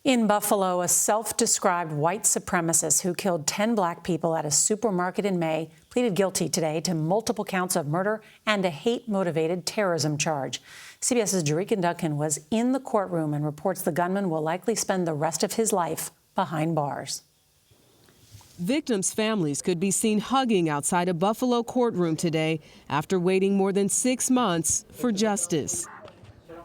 In Buffalo, a self-described white supremacist who killed 10 black people at a supermarket in May pleaded guilty today to multiple counts of murder and a hate-motivated terrorism charge. CBS's Jericka Duncan was in the courtroom and reports the gunman will likely spend the rest of his life behind bars. Victims' families could be seen hugging outside a Buffalo courtroom today after waiting more than 6 months for justice.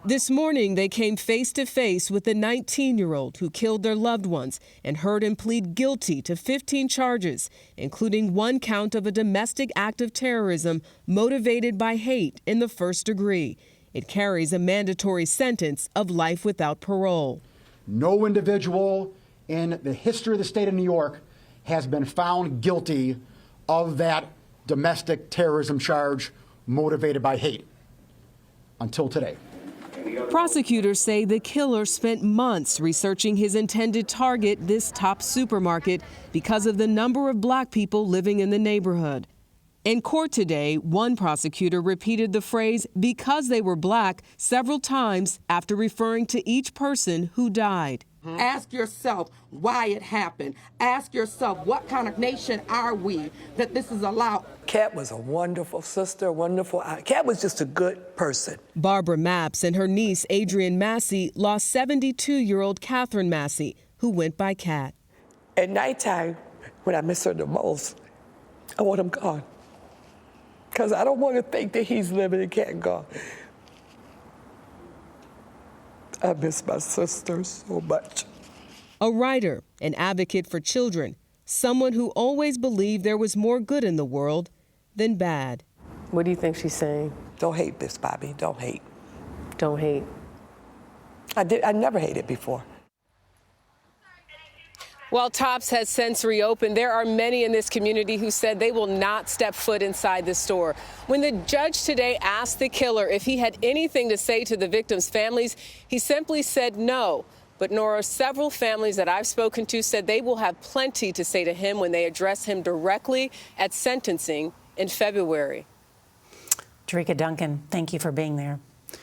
This morning, they came face to face with the 19-year-old who killed their loved ones and heard him plead guilty to 15 charges, including 1 count of a domestic act of terrorism motivated by hate in the first degree. It carries a mandatory sentence of life without parole. No individual in the history of the state of New York has been found guilty of that domestic terrorism charge motivated by hate until today. Prosecutors say the killer spent months researching his intended target, this top supermarket, because of the number of black people living in the neighborhood. In court today, one prosecutor repeated the phrase "because they were black" several times after referring to each person who died. Ask yourself why it happened. Ask yourself, what kind of nation are we that this is allowed? Kat was a wonderful sister, Kat was just a good person. Barbara Mapps and her niece, Adrienne Massey, lost 72-year-old Catherine Massey, who went by Kat. At nighttime, when I miss her the most, I want him gone. Because I don't want to think that he's living and Kat gone. I miss my sister so much. A writer, an advocate for children, someone who always believed there was more good in the world than bad. What do you think she's saying? Don't hate, Miss Bobby, don't hate. Don't hate. I never hated before. While Tops has since reopened, there are many in this community who said they will not step foot inside the store. When the judge today asked the killer if he had anything to say to the victims' families, he simply said no. But Norah, several families that I've spoken to said they will have plenty to say to him when they address him directly at sentencing in February. Jericka Duncan, thank you for being there.